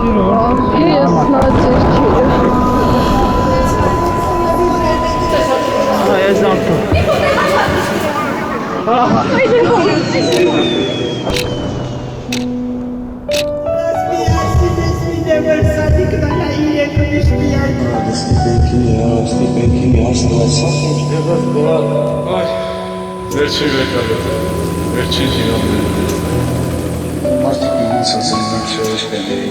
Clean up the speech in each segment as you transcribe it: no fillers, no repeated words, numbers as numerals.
Ես նացերքերը։ Այս դամտը։ Վերջին վեկալը, վերջին հիրանները։ Մարդիկ մնաց ասենակ չորոշ բեների։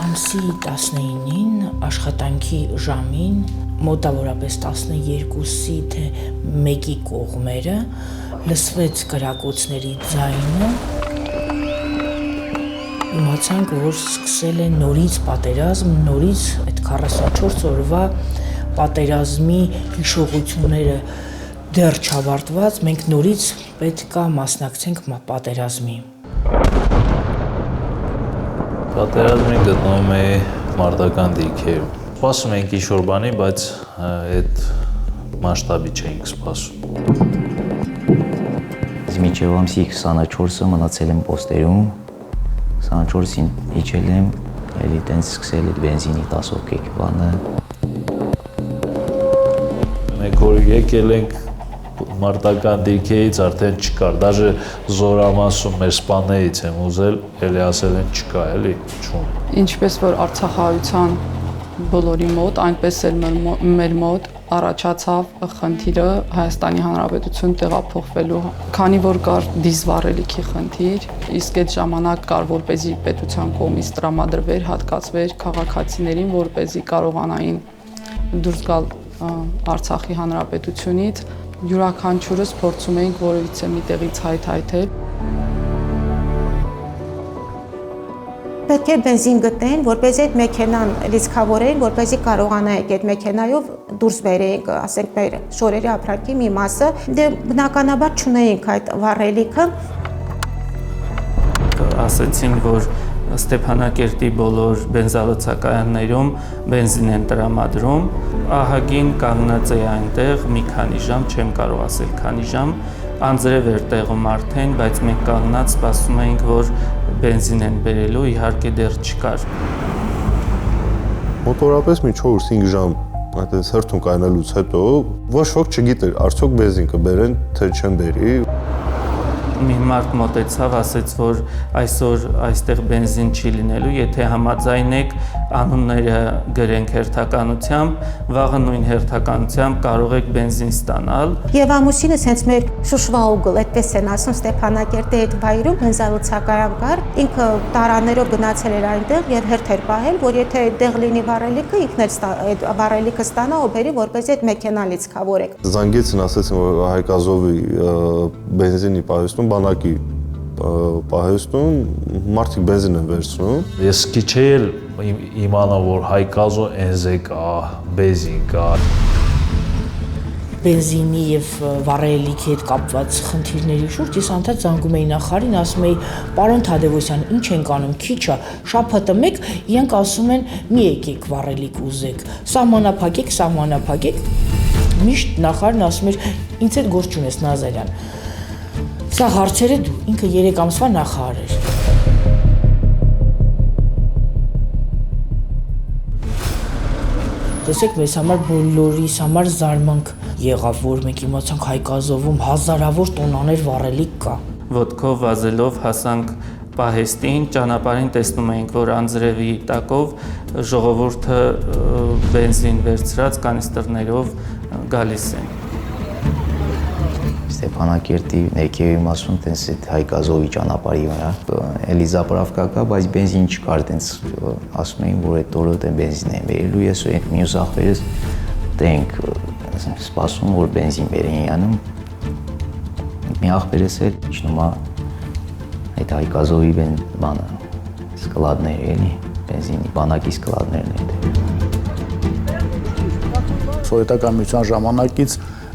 Ամսի 19-ին աշխատանքի ժամին մոտավորապես 12-ի թե 1-ի կողմերը լսվեց կրակոցների ձայնը, իմացանք, որ սկսել է նորից պատերազմ, նորից այդ 44 օրվա պատերազմի հիշողությունները դեռ չավարտված, մենք նորից պետք է մասնակցենք պատերազմի։ Պատերազմին գտնվում է մարտական դիրքերում։ Սպասում էինք ինչ-որ բանի, բայց այդ մասշտաբի չէինք սպասում։ Մինչև ամսի 24-ը մնացել եմ պոստերում, 24-ին իջել եմ, էլի տենց սկսել այդ բենզինի 10 հոգեկ բանը։ Մենք որ եկել ենք մարտական դիրքերից արդեն չկար, դաժե զորամասում մեր սպաներից եմ ուզել, էլի ասել են չկա, էլի, չուն։ Ինչպես որ Արցախահայության բոլորի մոտ, այնպես էլ մեր մոտ առաջացավ խնդիրը Հայաստանի Հանրապետություն տեղափոխվելու, քանի որ կար դիզվառելիքի խնդիր, իսկ այդ ժամանակ կար, որպեսզի պետության կողմից տրամադրվեր, հատկացվեր քաղաքացիներին, որպեսզի կարողանային դուրս գալ Արցախի Հանրապետությունից, յուրաքանչյուրս փորձում էինք որևիցե մի տեղից հայթայթել։ Պետք է բենզին գտնեն, որպեսզի այդ մեքենան լիցքավորեն, որպեսզի կարողանայինք այդ մեքենայով դուրս բերենք, ասենք մեր շորերի ապրանքի մի մասը, դե բնականաբար չունեինք այդ վառելիքը։ Ասեցին, որ Ստեփանակերտի բոլոր բենզալոցակայաններում բենզին են տրամադրում, ահագին կանգնած էի այնտեղ մի քանի ժամ, չեմ կարող ասել քանի ժամ, անձրև էր տեղում արդեն, բայց մենք կանգնած սպասում էինք, որ բենզին են բերելու, իհարկե դեռ չկար։ Մոտորապես մի 4-5 ժամ այդպես հերթում կայանալուց հետո ոչ ոք չգիտեր, արդյոք բենզին կբերեն, թե չեն բերի։ Մի մարդ մոտեցավ, ասեց, որ այսօր այստեղ բենզին չի լինելու, եթե համաձայնեք անունները գրենք հերթականությամբ, վաղը նույն հերթականությամբ կարող եք բենզին ստանալ։ Եվ ամուսինս հենց մեր Շուշվաուգլ, այդպես են ասում, Ստեփանակերտի այդ վայրում բենզալոցակայան կար, ինքը տարաներով գնացել էր այնտեղ եւ հերթ էր պահել, որ եթե այդտեղ լինի վառելիքը, ինքն էլ այդ վառելիքը ստանա ու բերի, որպեսզի այդ մեքենան լիցքավորեք։ Զանգեցին, ասեցին, որ Հայկ Ազովի բենզինի պահեստում բանակի պահեստում մարդիկ բենզին են վերցնում։ Ես քիչ էլ իմանա, որ Հայկազո էնզե կա, բենզին կա։ Բենզինի եւ վառելիքի հետ կապված խնդիրների շուրջ ես անդադ զանգում էի նախարարին, ասում էի՝ «Պարոն Թադևոսյան, ինչ ենք անում, քիչ է, շաբաթը մեկ, իրենք ասում են՝ մի եկեք վառելիք ուզեք, սահմանափակեք»։ Միշտ նախարարն ասում էր՝ «Ինձ հետ գործ չունես, Նազարյան»։ Սա հարցերը դու, ինքը 3 ամսվա նախարար էր։ Տեսեք, մեզ համար բոլորիս համար զարմանք եղավ, որ մենք իմացանք Հայկ Ազովում հազարավոր տոնաներ վառելիք կա։ Ոտքով վազելով հասանք պահեստին, ճանապարհին տեսնում էինք, որ անձրևի տակով ժողովուրդը բենզին վերցրած կանիստրներով գալիս են։ Ստեփանակերտի ներքևի մասում տենց այդ Հայկ Ազովի ճանապարհի վրա Էլիզապրավկա կա, բայց բենզին չկար, տենց ասում էին, որ այդ օրը դե բենզին են բերելու, ես ու այդ մյուս ախպերս դենք սպասում, որ բենզին բերեն անում։ Մի ախպերս էլ իջնում է այդ Հայկ Ազովի բանը սկլադներ էլի, բենզինի բանակի սկլադներն են։ Սովետական միության ժամանակից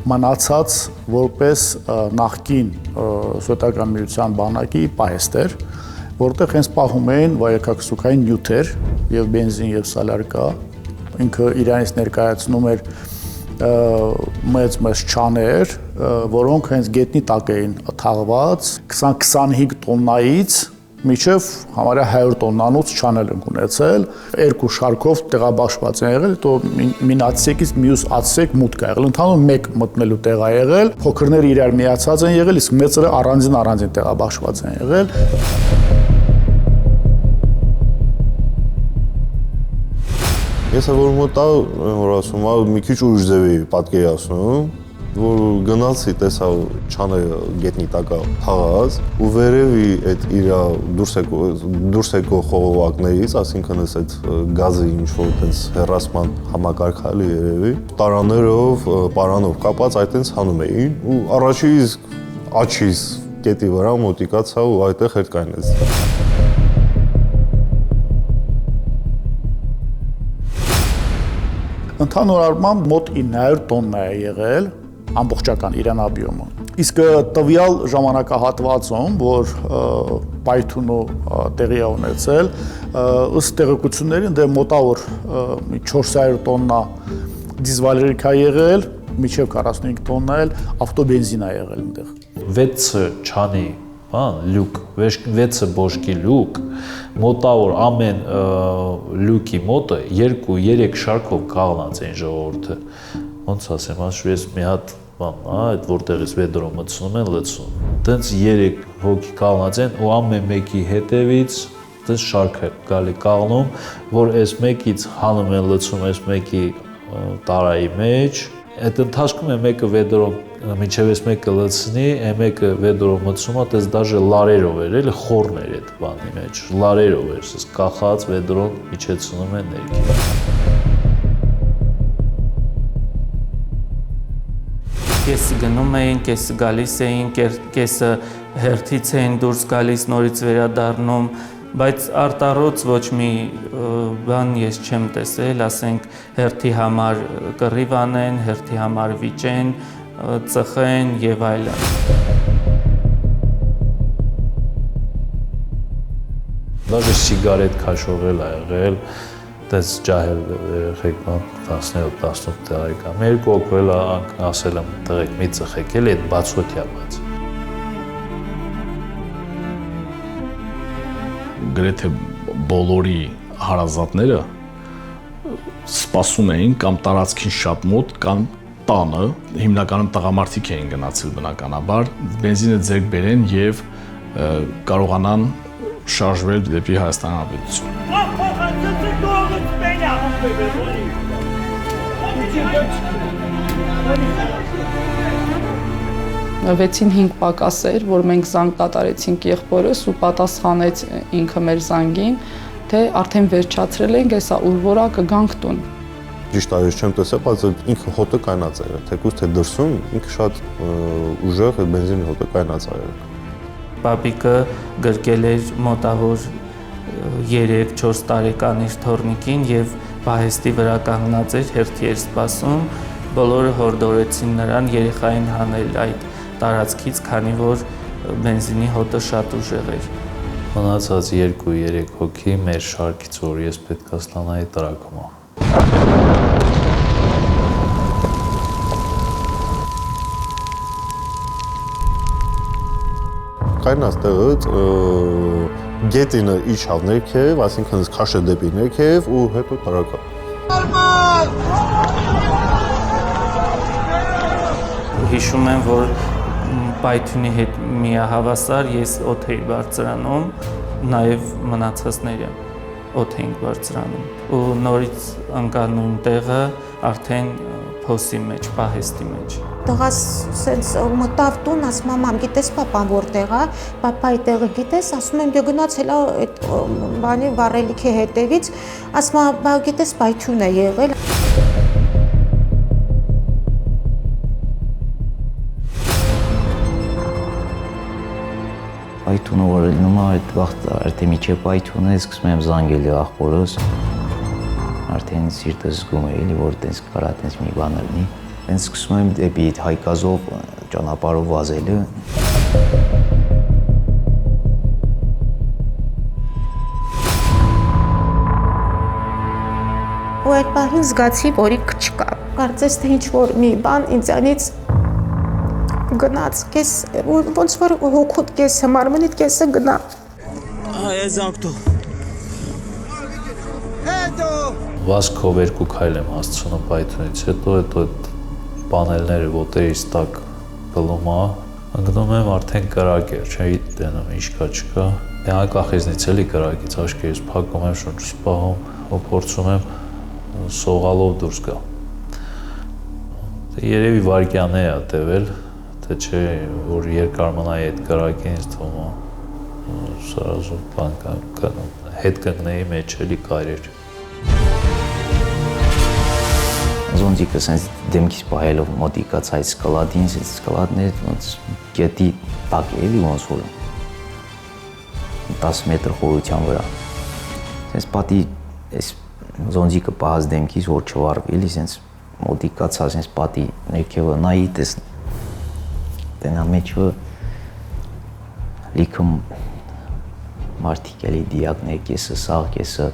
մնացած որպես նախկին սովետական միության բանակի պահեստեր, որտեղ հենց պահում էին վայրաքաղաքային նյութեր եւ բենզին եւ սալարկա, ինքը իրանից ներկայացնում էր մեծ չաներ, որոնք հենց գետնի տակ էին թաղված 20-25 տոննայից մինչև համարյա 100 տոննանոց չանել են ունեցել, երկու շարքով տեղաբաշխված են եղել, հետո մին ացսեկից մյուս ացսեք մուտք է եղել, ընդհանուր մեկ մտնելու տեղ է եղել, փոքրները իրար միացած են եղել, իսկ մեծերը առանձին տեղաբաշխված են եղել։ Ես որ մոտա, որ ասում եմ, մի քիչ ուրիշ ձևի պատկերացնում, որ գնացի տեսա չանը գետնի տակա թաղած ու վերևի այդ իր դուրս եկող խողովակներից, այսինքն այդ գազի ինչ որ այդպես հեռացման համակարգալի երևի, տարաներով, պարանով կապած այդպես հանում էին ու առաջից աչիս կետի վրա մոտիկացա ու այդտեղ հետ կայնեց։ Ընդհանուր առմամբ մոտ 900 տոննա է եղել ամբողջական իրանաբիոմը։ Իսկ տվյալ ժամանակահատվածում, որ պայթունը տեղի է ունեցել, ըստ տեղեկություններին դե մոտավոր 400 տոննա դիզվալերիկա եղել, մինչև 45 տոննա էլ ավտոբենզին է եղել այնտեղ։ 6 չանի լյուկ, 6 բոշկի լյուկ, մոտավոր ամեն լյուկի մոտը 2-3 շարքով կաղնած էին ժողովուրդը։ Ոնց ասեմ, ես մի հատ այդ որտեղից վեդրո մտցնում են լցում։ Տենց 3 հոգի կաղնած են ու ամեն մեկի հետևից տենց շարք է գալի կաղնում, որ այս մեկից հանում են լցում այս մեկի տարայի մեջ։ Այդ ընթացքում է մեկը վեդրո մինչև այս մեկը լցնի, մեկը վեդրո մտցում է, տես դաժե լարերով էր, էլի խորն էր այդ բանի մեջ, լարերով էր, սես կախած վեդրոն իջեցնում են ներքին։ Կեսը գնում էին, կեսը գալիս էին, կեսը հերթից էին դուրս գալիս, նորից վերադառնում, բայց արտառոց ոչ մի բան ես չեմ տեսել, ասենք հերթի համար կռիվ անեն, հերթի համար վիճեն, ծխեն եւ այլն։ Դաժե սիգարետ քաշողել ա եղել, տես ջահել երեխեքան 17-18 տարեկան։ Մեր երկու օգվել ասել եմ տղեկ մի ծխեք էլի այդ բացօթյա բաց։ Գրեթե բոլորի հարազատները սպասում էին կամ տարածքին շատ մոտ կամ տանը, հիմնականում տղամարդիկ էին գնացել բնականաբար, բենզինը ձեռք բերեն եւ կարողանան շարժվել դեպի Հայաստան Հանրապետություն։ Վեցին 5 պակաս էր, որ մենք զանգ կատարեցինք եղբորս ու պատասխանեց ինքը մեր զանգին, թե արդեն վերջացրել ենք, հեսա ուր որա կգանք տուն։ Ճիշտ է, ես չեմ տեսել, բայց ինքը հոտը կայնած էր, թեկուզ թե դրսում ինքը շատ ուժեղ է բենզինի հոտը կայնած էր։ Պապիկը գրկել էր մոտավոր 3-4 տարեկան իր թոռնիկին եւ պահեստի վրա կանգնած էր, հերթի էր սպասում, բոլորը հորդորեցին նրան երեխային հանել այդ տարածքից, քանի որ բենզինի հոտը շատ ուժեղ էր։ Մնացած 2-3 հոգի մեր շարքից, որ ես պետք է ստանայի տրակումա։ Կայնած տեղից գետինը իջավ ներքև, այսինքն քաշը դեպի ներքև ու հետո տրակա։ Հիշում եմ, որ պայթյունի հետ միահավասար ես օդ էի բարձրանում, նաև մնացածները օդ էինք բարձրանում ու նորից ընկա նույն տեղը արդեն փոսի մեջ, պահեստի մեջ։ Տղաս սենց մտավ տուն, ասում մամ, գիտես պապան որտեղ է, պապայի տեղը գիտես, ասում եմ դե գնացել այդ բանի վառելիքի հետևից, ասում բա գիտես պայթյուն է եղել։ Պայթունը որ լինում է այդ վաղ արդեն միջև պայթունը սկսում եմ զանգել ախորս, արդեն սիրտը զգում է էլի որ տենց կարա տենց մի բան լինի։ Հենց սկսում եմ դեպի Հայկազով ճանապարհով վազելը։ Ու այդ պահին զգացի, որ ինքը չկա։ Կարծես թե ինչ-որ մի բան ինձանից գնաց, ոնց որ հոգուտ կեսը, մարմնիդ կեսը գնա։ Վազքով 2 քայլ եմ հասցնում պայթունից, հետո այդ պանելները ոտերից տակ գլում է, ընկնում եմ արդեն կրակ էր, չէի տենում ինչ կա չկա։ Անկախիզնից էլի կրակից աչքերից փակում եմ, շունչս պահում, ու փորձում եմ սողալով դուրս գա։ Երևի վարկյանը է տևել, թե չէ, որ երկար մնայի այդ կրակին ինձ թվում է սարազու բան հետ կգնեի մեջ էլի կարեր։ Զոնտիկը սենց դեմքից պահելով մոտիկաց այդ սկալադին, սենց սկալադներ ոնց գետի տակ էլի ոնց որ 10 մետր խորության վրա։ Սենց պատի այս զոնտիկը պահած դեմքից որ չվարվի էլի սենց մոտիկացա սենց պատի ներքևը նայի տես տենա մեջը լիքը մարդիկ էլի դիակներ կեսը սաղ կեսը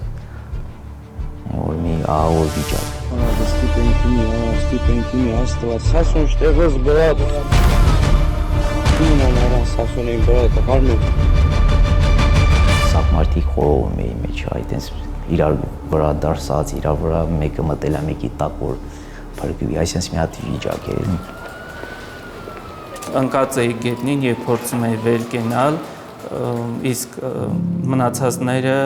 որ մի ահավոր վիճակ։ Ստիպենքինի աստված, սասուն շտեղыз բրատ, ինան արան սասունին բրատ, հարմեն։ Սաղ մարդիկ խորովում էի մեջ, այդենց իրար վրա դարսած, իրար վրա մեկը մտել է մեկի տակ, որ պրգվի, այսենց մի հատ վիճակ էր։ Ընկած էի գետնին և փորձում էի վեր կենալ, իսկ մնացածները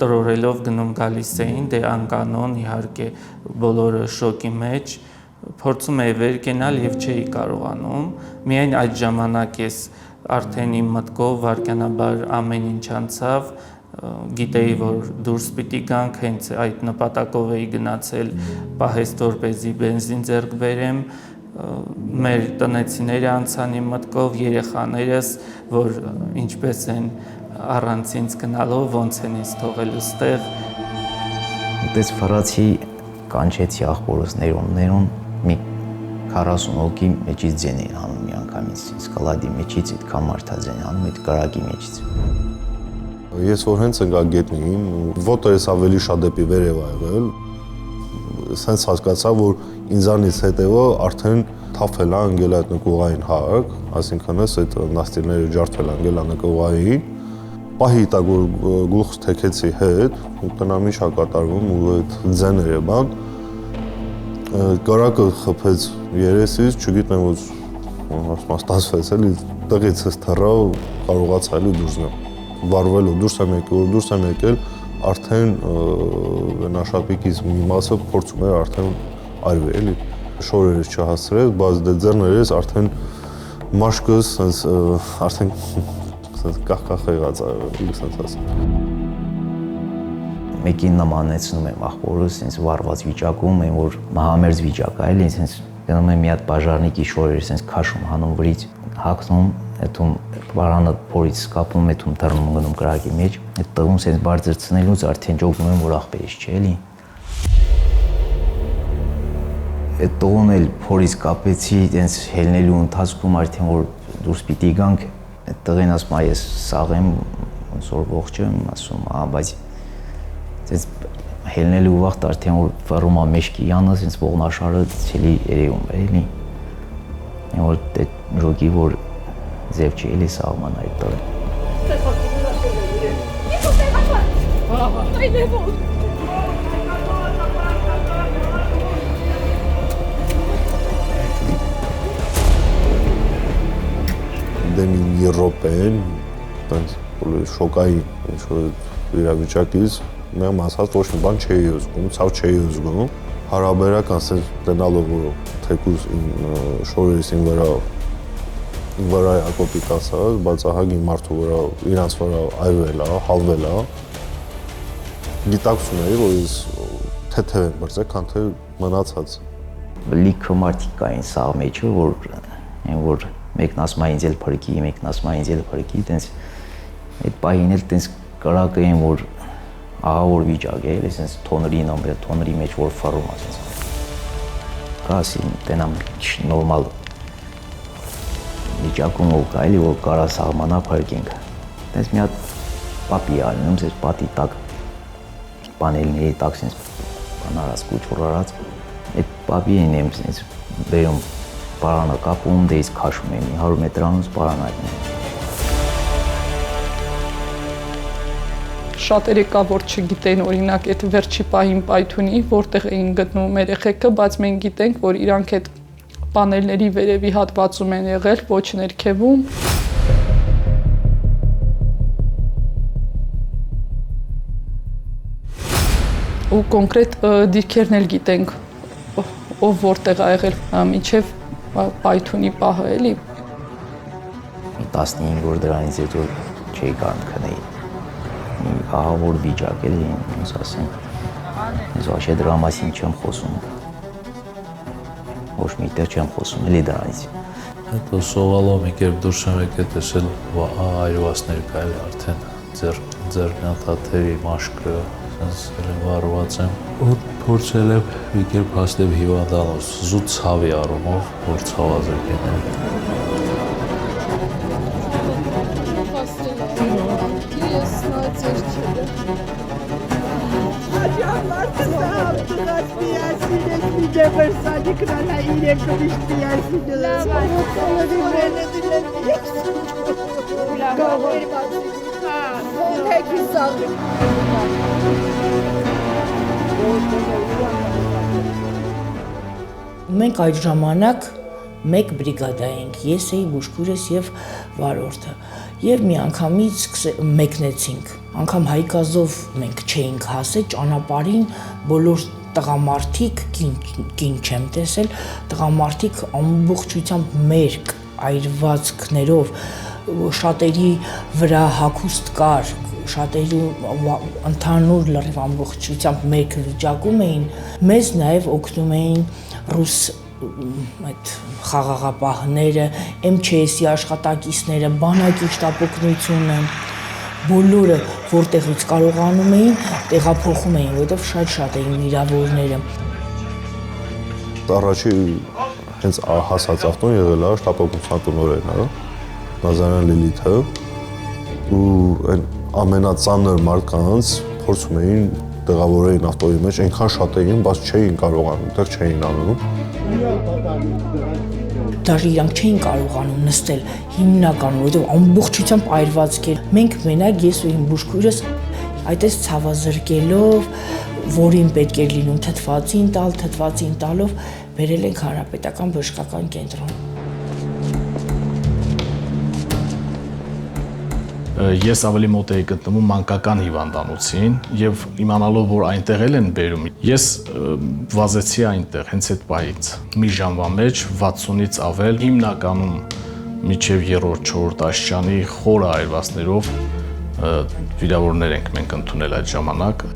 տրորելով գնում գալիս էին, դե անկանոն իհարկե բոլորը շոկի մեջ, փորձում էի վեր կենալ և չէի կարողանում, միայն այդ ժամանակ ես արդեն իմ մտքով վարկյանաբար ամեն ինչ անցավ, գիտեի, որ դուրս պիտի գանք, հենց այդ նպատակով էի գնացել պահեստ որպեսզի բենզին ձեռք բերեմ, մեր տնեցիները անցան իմ մտքով, երեխաներս, որ ինչպես են առանց ինձ գնալով, ոնց են ինձ թողելու ստեղ։ Դες ֆարացի կանչեցի աղբորս ներոն մի 40 հոգի մեջից ձեն էին հանում մի անգամից, սկալադի մեջից այդքան մարդաձեն հանում այդ կրակի մեջից։ Ես որ հենց ընկա գետնին, ոտերս ավելի շատ դեպի վերև ա եղել, սենց հասկացա, որ ինձանից հետևը արդեն թափել է ընկել այդ նկուղային հարկ, այսինքն ես այդ նաստիլները ջարդվել է ընկել նկուղային, պահի տակ որ գլուխս թեքեցի հետ, ու տնամ ինչ ա կատարվում ու այդ ձեները բան, կրակը խփեց երեսից, չգիտեմ որ ստացվեց էլի, տղից ես թռա ու կարողացա էլի դուրս գամ, վարվելով դուրս եմ եկել, արդեն նաշապիկից մի մասը փորձում էր արդեն արվի էլի, շորերս չհասցրեց, բայց դե ձեռներս արդեն մաշկս արդեն կախ եղած էլի սենց ասեմ։ Մեկին նմանեցնում եմ աղբորս, սենց վարված վիճակում եմ, որ մահամերձ վիճակ է էլի, սենց գնում եմ մի հատ բաժարնիկի շորեր, սենց քաշում հանում վրից, հագնում, հետում վարանը փորից կապում, հետում դռնում գնում կրակի մեջ, այդ տղուն սենց բարձր ցնելուց արդեն ջոգում եմ, որ աղբերից չէ էլի։ Այդ տղուն էլ փորից կապեցի, տենց հելնելու ընթացքում արդեն որ դուրս պիտի գանք, այդ տղին ասում ես սաղ եմ, ոնց որ ողջ եմ, ասում բայց տենց հելնելու վաղտ արդեն որ վռում է մեջքի յանը, տենց ողնաշարը ցելի երևում է էլի։ Որ այդ ժոգի որ ձև չի էլի սաղման այդ տղին։ Դե մի րոպեն, շոկայի իրավիճակից մեմ ասած ոչ մի բան չէի ուզում, ցավ չէի ուզում, հարաբերական սենց տնալով որ թեկուզ շորերից իմ վրա ակոպիկ ասած, բայց ահագին մարդու վրա, իրանց վրա այրվել է, հալվել է, գիտակցում էի, որ ես թեթև եմ բրծել, քան թե մնացած։ Լիքը մարդիկ կային սաղ մեջը, որ մեկն ասում է ինձ էլ փրկի, մեկն ասում է ինձ էլ փրկի, տենց այդ պահին էլ տենց կրակը են, որ ահավոր վիճակ է, տենց թոնրի մեջ որ ֆռում է, տենց։ կա, ասի տենամ նորմալ վիճակում ու կարելի որ կարա սահմանա փրկենք։ Տես մի հատ պապի ալնում, ձեր պատի տակ պանելների տակ sense բան արած կուչուր արած, այդ պապի են եմ sense բերում պարանը կապում, դեից քաշում եմ 100 մետրանուց պարանայում։ Շատերը կա, որ չգիտեն օրինակ այդ վերջի պահին պայթունի, որտեղ էին գտնվում երեխեքը, բայց մենք գիտենք, որ իրանք այդ պանելների վերևի հատվածում են եղել, ոչ ներքևում։ Ու կոնկրետ դիրքերն էլ գիտենք, ով որտեղ ա եղել մինչև պայթունի պահը էլի։ 15 օր դրանից հետո չէի կարող քնեի։ Ահավոր վիճակ էլի, ոնց ասեմ։ Ես ոչ դրա մասին չեմ խոսում։ Ոչ մի տեղ չեմ խոսում, էլի դրանից։ Հետո սովալով մի կերպ դուրս եմ եկել տեսել այրվածներ կայել արդեն ձեռքնաթաթերի մաշկը վարված եմ ու փորձել եմ մի կերպ հասնել հիվանդանոց զուտ ցավի առումով որ ցավազրկեն եմ։ Մենք այդ ժամանակ մեկ բրիգադա էինք, ես էի բուժքույրս եւ վարորդը, եւ մի անգամից մեկնեցինք, անգամ Հայկազով մենք չէինք հասել ճանապարհին, բոլոր տղամարդիկ, կին չեմ տեսել, տղամարդիկ ամբողջությամբ մերկ այրվածքներով, շատերի վրա հագուստ կար, շատերի ընդհանուր լրիվ ամբողջությամբ մերկ վիճակում էին, մեզ նաև օգնում էին ռուս այդ խաղաղապահները, MЧS-ի աշխատակիցները, բանակի շտապօգնությունը, բոլորը որտեղից կարողանում էին, տեղափոխում էին, որովհետև շատ էին վիրավորները։ Առաջի հենց հասած ավտոն եղել է շտապօգնության տնօրենը, Նազարյան Լիլիթը, ու այն ամենածանր մարդկանց փորձում էին տեղավորեին ավտոյի մեջ, այնքան շատ էին, բայց չէին կարողանում, դեռ չէին անում։ Դաժե իրանք չէին կարողանում նստել հիմնականում, որովհետև ամբողջությամբ այրվածք էր։ Մենք մենակ ես ու իմ բուժքույրս այդպես ցավազրկելով, որին պետք էր լինում թթվածին տալով, բերել ենք Հանրապետական բժշկական կենտրոն։ Ես ավելի մոտ էի գտնվում մանկական հիվանդանոցին եւ իմանալով որ այնտեղ են բերում ես վազեցի այնտեղ հենց այդ պահից մի ժամվա մեջ 60-ից ավել հիմնականում միջև 3-4 աստիճանի խորը այրվածքներով վիրավորներ ենք մենք ընդունել այդ ժամանակ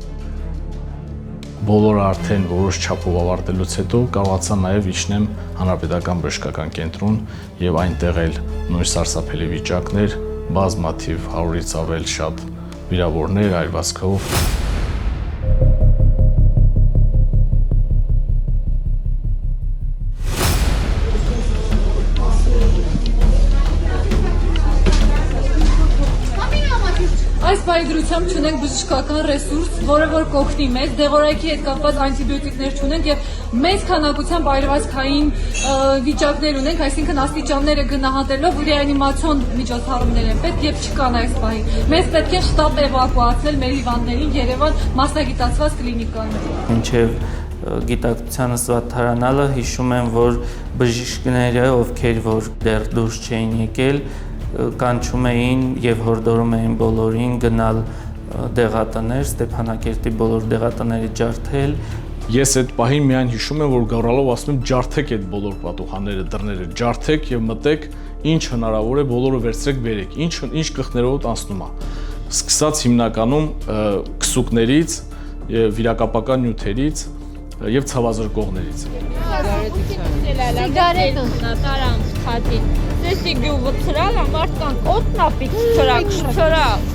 բոլորը արդեն որոշ չափով ավարտելուց հետո կարողացա նաեւ իջնեմ Հանրապետական բժշկական կենտրոն եւ այնտեղ էլ նույն սարսափելի վիճակներ բազմաթիվ 100-ից ավել շատ վիրավորներ այրվածքով Այս բայդրությամբ չունենք բժշկական ռեսուրս, որը որ կօգնի մեզ, դեղորայքի հետ կապված անտիբիոտիկներ չունենք եւ մեծ քանակությամբ այրվածքային վիճակներ ունենք, այսինքն աստիճանները գնահատելով ռեանիմացիոն միջոցառումներ են պետք եւ չկան այս պահին։ Մեզ պետք է շտապ էվակուացնել մեր հիվանդներին Երևան մասնագիտացված կլինիկաներ։ Մինչև գիտակցությանս վատթարանալը հիշում եմ, որ բժիշկները, ովքեր որ դեռ դուրս չէին եկել, կանչում էին եւ հորդորում էին բոլորին գնալ դեղատներ, Ստեփանակերտի բոլոր դեղատները ջարդել։ Ես այդ պահին միայն հիշում եմ, որ գավառալով ասում եմ ջարդեք այդ բոլոր պատուհանները, դռները, ջարդեք եւ մտեք, ինչ հնարավոր է բոլորը վերցրեք բերեք, ինչ կխներով անցնում է։ Սկսած հիմնականում քսուկներից, վիրակապական նյութերից եւ ցավազրկողներից։ Սիգարետը տարան խաթին։ Տեսի գյուղը ծրալ, մարդկանց օտնապիկ ծրակ, շրակ։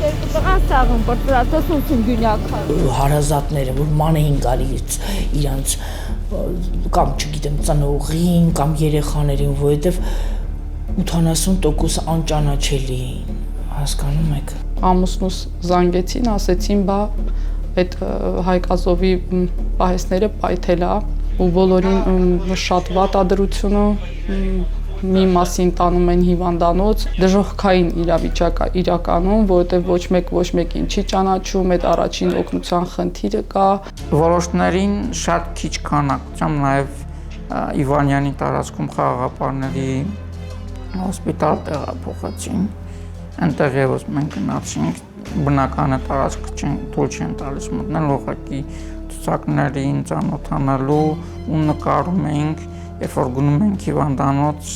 երկու տղան սաղում պրծրած, ասում գյունյակա։ Հարազատները, որ ման էին գալիս իրանց կամ չգիտեմ ծնողին կամ երեխաներին, որովհետև 80% անճանաչելի էին, հասկանում եք։ Ամուսնուս զանգեցին, ասեցին, բա այդ Հայկ Ազովի պահեսները պայթել է ու բոլորին շատ վատ ադրությունը մի մասին տանում են հիվանդանոց, դժոխքային իրավիճակ է իրականում, որովհետև ոչ մեկին չի ճանաչում, այդ առաջին օգնության խնդիրը կա։ Որոշներին շատ քիչ քանակությամբ նաև Իվանյանի տարածքում խաղաղապահների հոսպիտալ տեղափոխեցին։ Այնտեղ եւս մենք գնացինք, բնականը տարածք թույլ չեն տալիս մտնել, ուղղակի ցուցակներին ծանոթանալու ու նկարում էինք, երբ որ գնում ենք հիվանդանոց,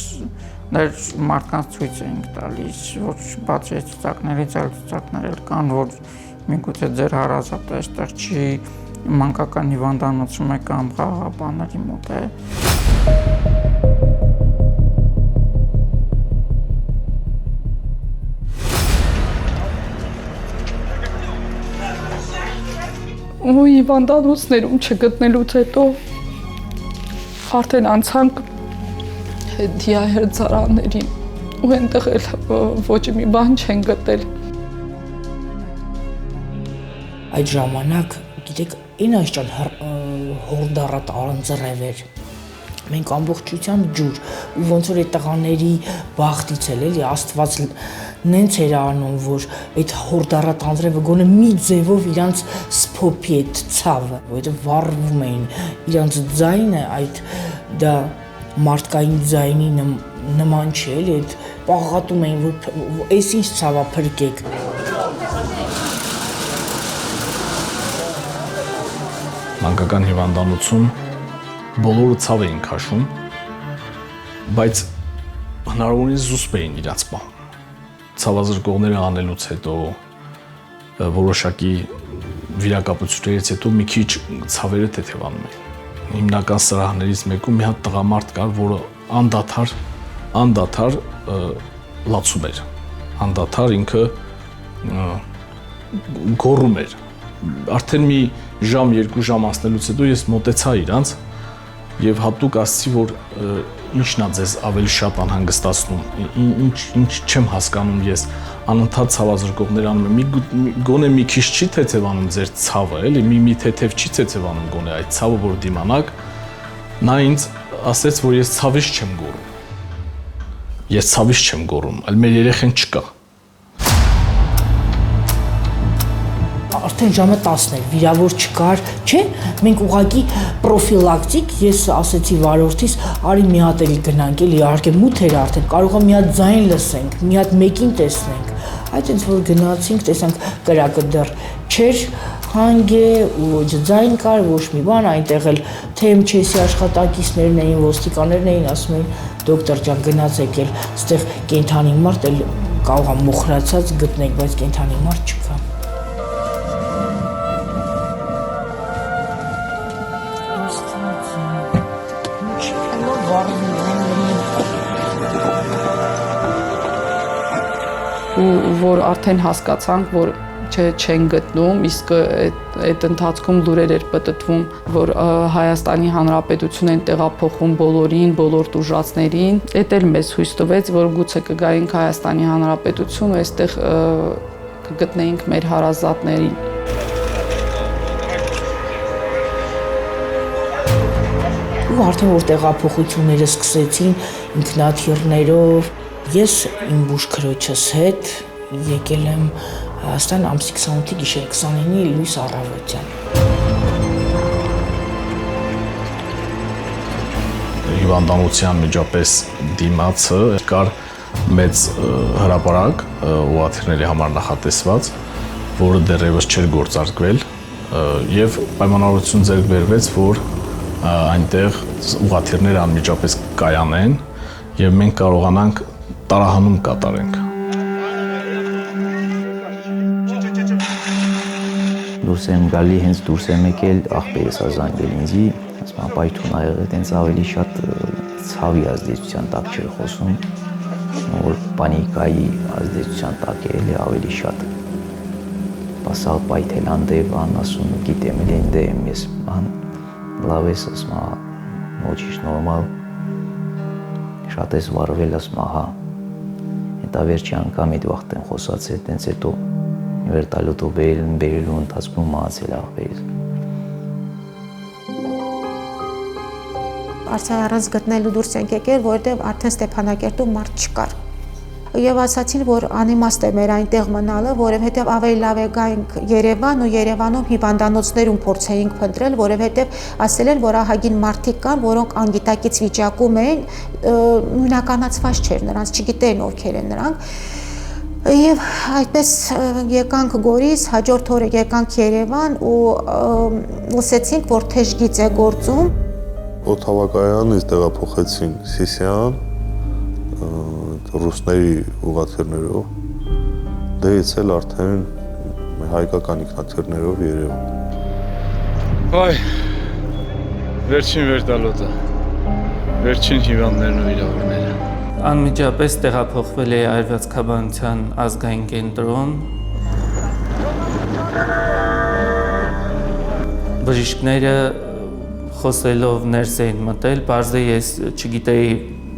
դեր մարդկանց ցույց էինք տալիս, որ բացի ցուցակներից այլ ցուցակներ էլ կան, որ միգուցե ձեր հարազատը այստեղ չի, մանկական հիվանդանոցում է կամ խաղաղապահների մոտ է։ Ու հիվանդանոցներում չգտնելուց հետո արդեն անցանք դիահերձարաններին ու այնտեղ էլ ոչ մի բան չեն գտել։ Այդ ժամանակ, գիտեք, այն աշճան հորդառատ առանձրև էր։ Մենք ամբողջությամբ ջուր ու ոնց որ այդ տղաների բախտից էլի Աստված նենց էր անում, որ այդ հորդառատ անձրևը գոնե մի ձևով իրանց սփոփի այդ ցավը, որովհետև վառվում էին իրանց ձայնը, այդ դա մարդկային ձայնի նման չէ, էլի այդ պաղատում էին, որ այս ինչ ցավա փրկեք։ Մանկական հիվանդանոցում բոլորը ցավ էին քաշում, բայց հնարավորինս զուսպ էին իրաց պահում։ Ցավազրկողները անելուց հետո որոշակի վիրակապություններից հետո մի քիչ ցավերը թեթևանում էին։ Հիմնական սրահներից մեկում մի հատ տղամարդ կար, որը անդադար լացում էր։ Անդադար ինքը գոռում էր։ Արդեն մի ժամ, երկու ժամ անցնելուց հետո ես մոտեցա իրանց եւ հատուկ ասացի, որ ինչն է ձեզ ավելի շատ անհանգստացնում, ինչ չեմ հասկանում ես, անընդհատ ցավազրկողներ անում եմ, գոնե մի քիչ չի թեթևանում ձեր ցավը, էլի, մի թեթև չի թեթևանում գոնե այդ ցավը, որ դիմանաք, նա ինձ ասեց, որ ես ցավից չեմ գոռում, ես ցավից չեմ գոռում, այլ մեր երեխեն չկա։ Արդեն ժամը 10-ն էր, վիրավոր չկար, չէ, մենք ուղղակի պրոֆիլակտիկ, ես ասեցի վարորդիս, արի մի հատ էլի գնանք, էլի իհարկե մութ էր արդեն, կարող է մի հատ ձայն լսենք, մի հատ մեկին տեսնենք։ Այդ ինձ որ գնացինք, տեսանք կրակը դեռ չէր հանգե, ոչ ձայն կար, ոչ մի բան, այնտեղ էլ TMÇ-ի աշխատակիցներն էին, ոստիկաններն էին, ասում էին, դոկտոր ջան, գնացեք էլ, այստեղ կենդանի մարդ էլ կարող է մոխրացած գտնեք, բայց կենդանի մարդ չկա։ Ու որ արդեն հասկացանք, որ չեն գտնում, իսկ այդ ընթացքում լուրեր էր պտտվում, որ Հայաստանի Հանրապետություն են տեղափոխում բոլորին, բոլոր տուժածներին, այդ էլ մեզ հույս տվեց, որ գուցե կգայինք Հայաստանի Հանրապետություն ու այստեղ կգտնեինք մեր հարազատներին։ Ու արդեն որ տեղափոխությունները սկսեցին ինքնաթիռներով, ես իմ բուժքրոջս հետ եկել եմ Հայաստան ամսի 28-ի գիշեր 29-ի լույս առավոտյան։ Հիվանդանոցյան միջապես դիմացը կար մեծ հրապարակ ուղղաթիռների համար նախատեսված, որը դեռևս չէր գործարկվել եւ պայմանավորություն ձեռք բերվեց, որ այնտեղ ուղղաթիռները անմիջապես կայանեն եւ մենք կարողանանք տարահանում կատարենք։ Դուրս եմ գալի, հենց դուրս եմ եկել, աղբերս ազանգել ինձի, ասում եմ, պայթուն ա եղել, տենց ավելի շատ ցավի ազդեցության տակ չէր խոսում, որ պանիկայի ազդեցության տակ է էլի ավելի շատ։ Պասալ պայթել անդև ան ասում գիտեմ իրեն դեմ ես ան լավ ես ասմա ոչինչ նորմալ շատ ես վարվել ասմա հա հետա վերջի անգամ այդ վաղտ եմ խոսացել տենց հետո վերտալուտով բերելու ընթացքում մահացել աղբերից Արցախ առանց գտնելու դուրս ենք եկել, որովհետև արդեն Ստեփանակերտում մարդ չկար։ Եվ ասացին, որ անիմաստ է մեր այնտեղ մնալը, որովհետև ավելի լավ է գայինք Երևան ու Երևանում հիվանդանոցներում փորձեինք փնտրել, որովհետև ասել են, որ ահագին մարդիկ կան, որոնք անգիտակից վիճակում էին, նույնականացված չէր նրանց, չգիտեին ովքեր են նրանք։ Եվ այդպես եկանք Գորիս, հաջորդ օրը եկանք Երևան ու լսեցինք, որ թեժգիծ է գործում։ Օթավակայանից տեղափոխեցին Սիսիան, ռուսների ուղղաթիռներով, դերից էլ արդեն հայկական ինքնաթիռներով Երևան։ Այ, վերջին վերտալոտը, վերջին հիվանդներն ու վիրավորները։ Անմիջապես տեղափոխվել է Այրվածքաբանության ազգային կենտրոն։ Բժիշկները խոսելով ներս էին մտել, բարձր ես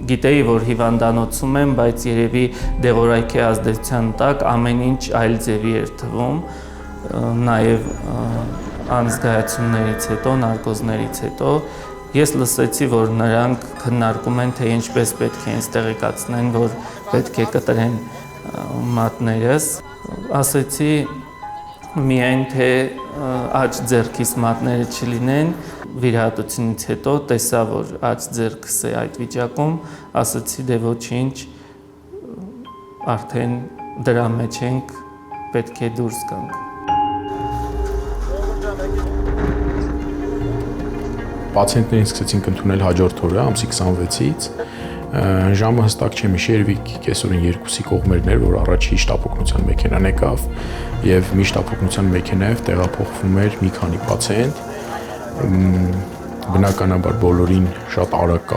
գիտեի, որ հիվանդանոցում եմ, բայց երևի դեղորայքի ազդեցության տակ ամեն ինչ այլ ձևի էր թվում, նաև անզգայացումներից հետո, նարկոզներից հետո, ես լսեցի, որ նրանք քննարկում են, թե ինչպես պետք է ինձ տեղեկացնեն, որ պետք է կտրեն մատներս, ասեցի միայն թե աջ ձեռքիս մատները չլինեն, վիրահատությունից հետո տեսա, որ աջ ձեռքս է այդ վիճակում, ասացի դե ոչինչ, արդեն դրա մեջ ենք, պետք է դուրս գանք։ Պացիենտներին սկսեցինք ընդունել հաջորդ օրը, ամսի 26-ից, ժամը հստակ չեմ հիշի, երևի կեսօրին 2-ի կողմերն էր, որ առաջի շտապօգնության մեքենան եկավ եւ մի շտապօգնության մեքենայով տեղափոխվում էր մի քանի պացիենտ, բնականաբար բոլորին շատ արագ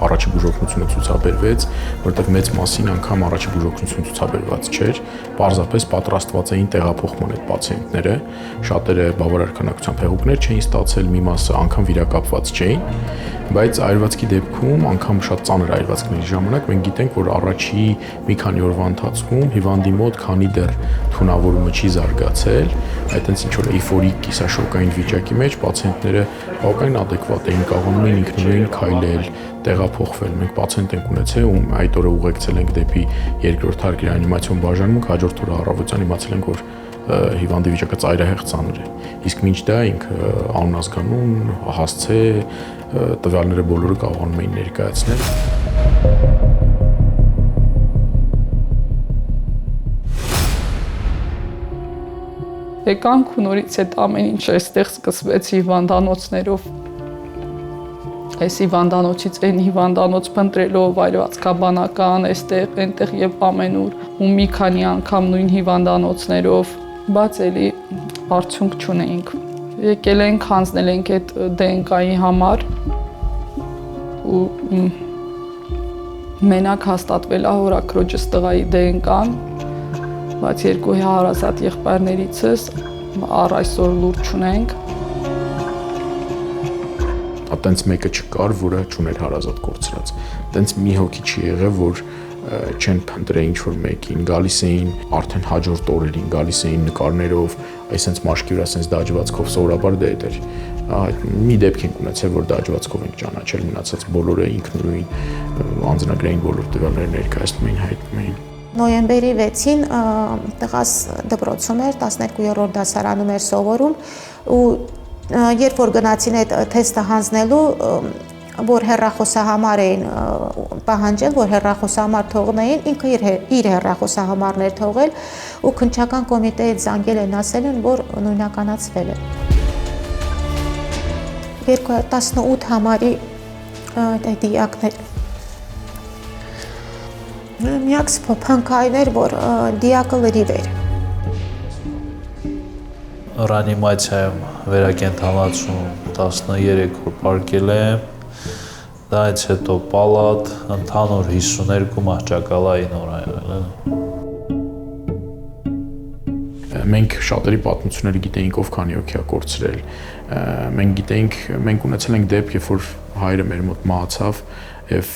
առաջի բուժօգնությունը ցուցաբերվեց, որտեղ մեծ մասին անգամ առաջի բուժօգնություն ցուցաբերված չէր, պարզապես պատրաստված էին տեղափոխման այդ պացիենտները, շատերը բավարար քանակությամբ հեղուկներ չէին ստացել, մի մասը անգամ վիրակապված չէին, բայց այրվածքի դեպքում անգամ շատ ծանր այրվածքների ժամանակ մենք գիտենք, որ առաջի մի քանի օրվա ընթացքում հիվանդի մոտ քանի դեռ թունավորումը չի զարգացել, այդտենց ինչ որ էյֆորիկ կիսաշոկային վիճակի մեջ պացիենտները բավականին adekvat էին, կարողանում էին ինքնուրույն քայլել, տեղափոխվել։ Մենք պացիենտ ենք ունեցել, ում այդ օրը ուղեկցել ենք դեպի երկրորդ հարկի ռեանիմացիոն բաժանմունք, հաջորդ օրը առավոտյան իմացել ենք, որ հիվանդի վիճակը ծայրահեղ ծանր է։ Իսկ մինչ դա ինքը անունազգանուն, հասցե, տվյալները բոլորը կարողանում էին ներկայացնել։ Եկանք ու նորից այդ ամեն ինչ այստեղ սկսվեց հիվանդանոցներով։ Այս հիվանդանոցից այն հիվանդանոց փնտրելով այրվածքաբանական, այստեղ, այնտեղ եւ ամենուր ու մի քանի անգամ նույն հիվանդանոցներով, բայց էլի արդյունք չունեինք։ Եկել ենք, հանձնել ենք այդ DNK-ի համար ու մենակ հաստատվել է հորաքրոջս տղայի DNK-ն, բայց երկու հարազատ եղբայրներիցս առ այսօր լուր չունենք։ Տենց մեկը չկար, որը չուներ հարազատ կորցրած։ Տենց մի հոգի չի եղել, որ չեն փնտրել ինչ-որ մեկին, գալիս էին արդեն հաջորդ օրերին, գալիս էին նկարներով, այսենց մաշկի վրա այսենց դաջվածքով, սովորաբար դա էր։ Մի դեպք ենք ունեցել, որ դաջվածքով ենք ճանաչել, մնացած բոլորը ինքնուրույն անձնագրային բոլոր տվյալները ներկայացնում էին, հայտնում էին։ Նոյեմբերի 6-ին տղաս դպրոցում էր, 12-րդ դասարանում էր սովորում ու երբ որ գնացին այդ թեստը հանձնելու, որ հեռախոսահամար էին պահանջել, որ հեռախոսահամար թողնեին, ինքը իր հեռախոսահամարներ թողել ու քննչական կոմիտեից զանգել են, ասել են, որ նույնականացվել է։ 2018 համարի դիակներ միակ սփոփանքային էր, որ դիակը լրիվ էր։ Ռեանիմացիայում վերակենդանացում 13 օր պարկել եմ, դայից հետո պալատ, ընդհանուր 52 մահճակալային օր ա եղել։ Մենք շատերի պատմությունները գիտեինք ով քանի հոգի է կորցրել։ Մենք ունեցել ենք դեպք, երբ որ հայրը մեր մոտ մահացավ եւ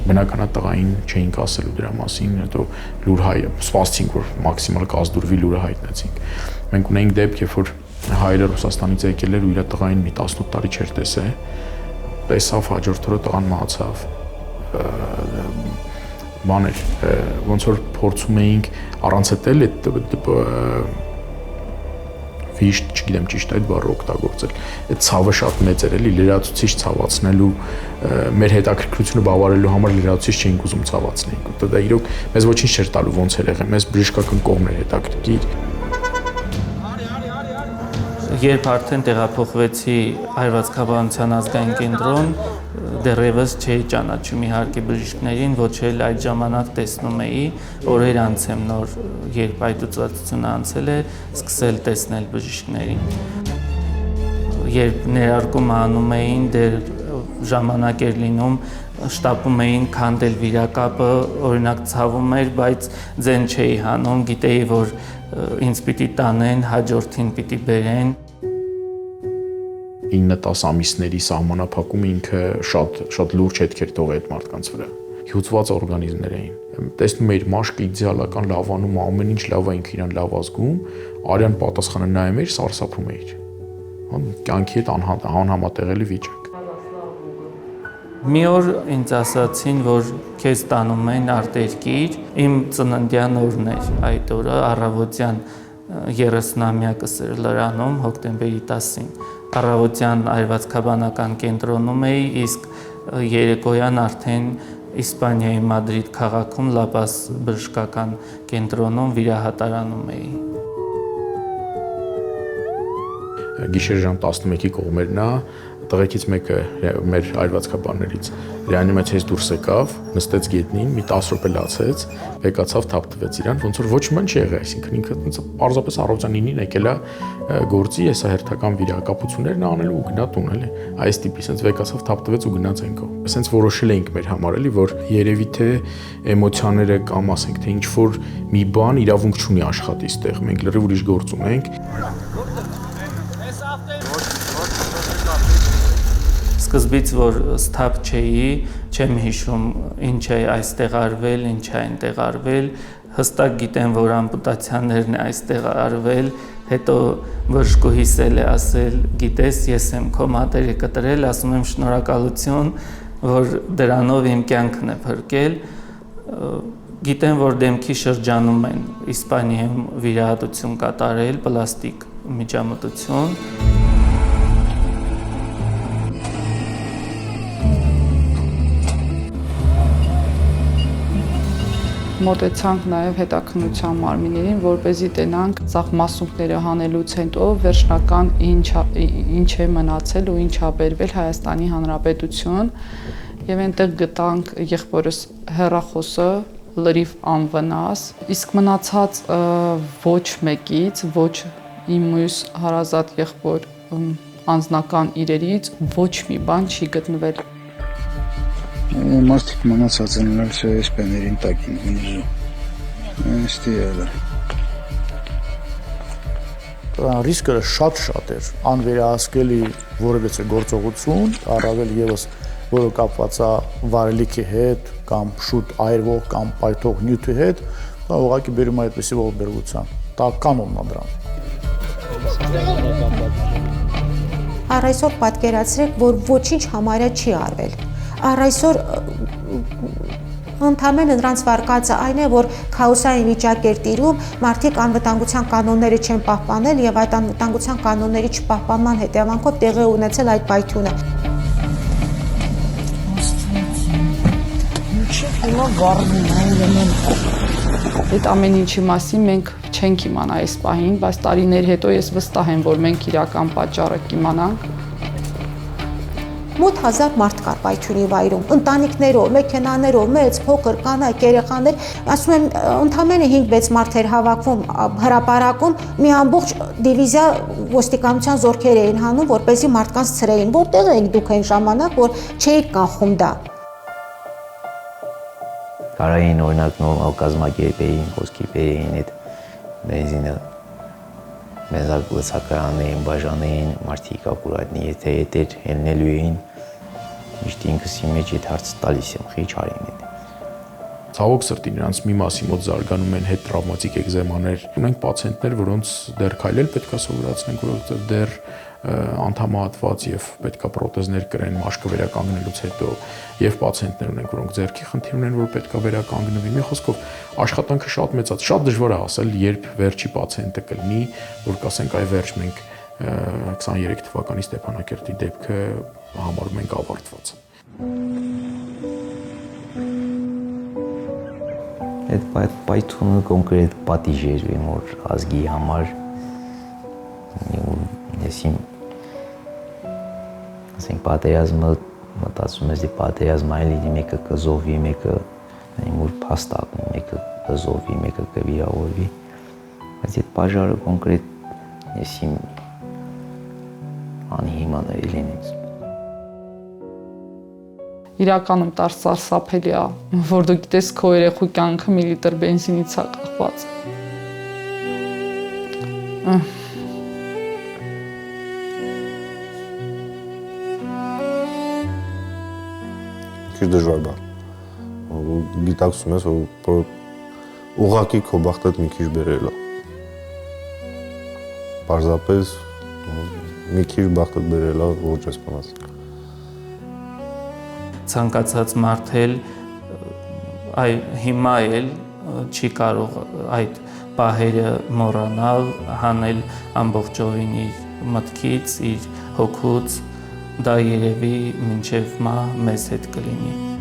բնականա տղային չէինք ասելու դրա մասին, հետո լուր հայ սպասեցինք, որ մաքսիմալ կազդուրվի, լուրը հայտնեցինք։ Մենք ունեինք դեպք, երբ որ հայրը Ռուսաստանից եկել էր ու իր տղային մի 18 տարի չէր տեսել, տեսավ հաջորդ օրը տղան մահացավ։ Բաներ, ոնց որ փորձում էինք առանց հետել այդ վիշտ, չգիտեմ ճիշտ այդ բառը օգտագործել։ Այդ ցավը շատ մեծ էր, էլի լրացուցիչ ցավացնելու, մեր հետաքրքրությունը բավարարելու համար լրացուցիչ չէինք ուզում ցավացնենք։ Դա իրոք մեզ ոչինչ չէր տալու ոնց էր եղել, մեզ բժշկական կողմն էր հետաքրքիր։ Երբ արդեն տեղափոխվեցի Այրվածքաբանության ազգային կենտրոն, դեռևս չէի ճանաչում իհարկե բժիշկներին, ոչ էլ այդ ժամանակ տեսնում էի, օրեր անց եմ նոր, երբ այդ ուծվածությունը անցել է, սկսել տեսնել բժիշկներին։ Երբ ներարկումը անում էին, դեռ ժամանակ էր լինում, շտապում էին քանդել վիրակապը, օրինակ ցավում էր, բայց ձեն չէի հանում, գիտեի, որ ինձ պիտի տանեն, հաջորդին պիտի բերեն։ 9-10 ամիսների սահմանափակումը ինքը շատ լուրջ հետքեր թողեց այդ մարդկանց վրա։ Հյուծված օրգանիզմներ էին։ Տեսնում էիր մաշկը իդեալական լավանում, ամեն ինչ լավ է, ինքը իրան լավ ազգում, արյան պատասխանը նայում էիր, սարսափում էիր։ Կյանքի հետ անհամատեղելի վիճակ։ Մի օր ինձ ասացին, որ քեզ տանում են արտերկիր, իմ ծննդյան օրն էր այդ օրը, առավոտյան 30-ամյակս էր լրանում, հոկտեմբերի 10-ին։ Առավոտյան Այրվածքաբանական կենտրոնում էի, իսկ երեկոյան արդեն Իսպանիայի Մադրիդ քաղաքում Լապաս բժշկական կենտրոնում վիրահատարանում էի։ Գիշեր ժամ 11-ի կողմերն է, տղեկից մեկը մեր այրվածքաբաններից ռեանիմացիայից դուրս եկավ, նստեց գետնին, մի 10 րոպե լացեց, եկացավ թափտվեց իրան, ոնց որ ոչ ման չի եղել, այսինքն ինքը պարզապես առավոտյան 9-ին եկել է գործի, հեսա հերթական վիրահատություններն անելու ու գնա տուն, էլի։ Այս տիպի սենց եկացավ թափտվեց ու գնաց այնքո։ Սենց որոշել էինք մեր համար, էլի, որ երևի թե էմոցիաները կամ ասենք թե ինչ որ մի բան իրավունք չունի աշխատի ստեղ, մենք լրիվ ուրիշ գործ ունենք։ Սկզբից որ ստապ չէի, չեմ հիշում ինչ է այստեղ արվել, ինչ է այնտեղ արվել, հստակ գիտեմ, որ ամպուտացիաներն է այստեղ արվել, հետո բժշկուհիս էլ է ասել, գիտես, ես եմ քո մատերը կտրել, ասում եմ շնորհակալություն, որ դրանով իմ կյանքն է փրկել։ Գիտեմ, որ դեմքի շրջանում են Իսպանիայում վիրահատություն կատարել, պլաստիկ միջամտություն։ Մոտեցանք նաև հետաքննության մարմիններին, որպեսզի տենանք ցախ մասունքները հանելուց հետո վերջնական ինչ է մնացել ու ինչ է բերվել Հայաստանի Հանրապետություն, եւ այնտեղ գտանք եղբորս հեռախոսը լրիվ անվնաս, իսկ մնացած ոչ մեկից, ոչ իմ մյուս հարազատ եղբոր անձնական իրերից ոչ մի բան չի գտնվել։ Մարդիկ մնացած են լավ սոյես պեներին տակին ունիժու։ Այստի ելը։ Ռիսկը շատ էր, անվերահսկելի որևէ գործողություն, առավել եւս որը կապված է վարելիքի հետ կամ շուտ այրվող կամ պայթող նյութի հետ, դա ուղղակի բերում է այդպիսի ողբերգության։ Դա կանոնն է դրան։ Առ այսօր պատկերացրեք, որ ոչինչ համարյա չի արվել։ Առ այսօր ընդամենը նրանց վարկածը այն է, որ քաոսային վիճակ էր տիրում, մարդիկ անվտանգության կանոնները չեն պահպանել եւ այդ անվտանգության կանոնների չպահպանման հետևանքով տեղի ունեցել այդ պայթյունը։ Այդ ամեն ինչի մասին մենք չենք իմանա այս պահին, բայց տարիներ հետո ես վստահ եմ, որ մենք իրական պատճառը կիմանանք։ Մոտ 1000 մարդ կար պայթյունի վայրում, ընտանիքներով, մեքենաներով, մեծ, փոքր, կանայք, երեխաներ, ասում եմ, ընդամենը 5-6 մարդ էր հավաքվում հրապարակում, մի ամբողջ դիվիզիա ոստիկանության զորքեր էին հանում, որպեսզի մարդկանց ցրեին, որտեղ էիք դուք այն ժամանակ, որ չէիք կանխում դա։ Կարային օրինակ նոր կազմակերպեին, խոսքի բերեին այդ բենզինը բենզալցակայաններին, բաժաններին մարդիկ ակուրատնի, եթե էր հելնելու էին, միշտ ինքս իմ մեջ այդ հարցը տալիս եմ, խիչ արին հետ։ Ցավոք սրտի նրանց մի մասի մոտ զարգանում են հետ տրավմատիկ էկզեմաներ։ Ունենք պացիենտներ, որոնց դեռ քայլել պետքա սովորացնենք, որովհետև դեռ անդամահատված եւ պետքա պրոթեզներ կրեն մաշկը վերականգնելուց հետո, եւ պացիենտներ ունենք, որոնք ձեռքի խնդիր ունեն, որ պետքա վերականգնվի։ Մի խոսքով աշխատանքը շատ մեծած, շատ դժվար է ասել, երբ վերջի պացիենտը կլինի, որ կասենք այ վերջ մենք 23 թվականի Ստեփանակերտի դեպքը համարում ենք ավարտված։ Այդ պայթունը կոնկրետ պատիժ էր իմ որ ազգի համար, ես իմ ասենք պատերազմը մտածում ես պատերազմը այլ լինի, մեկը կզոհվի, մեկը իմ որ փաստակն, մեկը կզոհվի, մեկը կվիրավորվի, բայց այդ բաժարը կոնկրետ ես իմ անհիմաների լինեց։ Իրականում սարսափելի է, որ դու գիտես քո երեխու կյանքը մի լիտր բենզինից է կախված։ Քիչ դժվար բան։ Գիտակցում ես, որ ուղղակի քո բախտը մի քիչ բերել է։ Պարզապես մի քիչ բախտը բերել է, ոչ այսպես։ Ցանկացած մարդ էլ հիմա էլ չի կարող այդ պահերը մոռանալ, հանել ամբողջովին իր մտքից, իր հոգուց, դա երևի մինչև մահ մեզ հետ կլինի։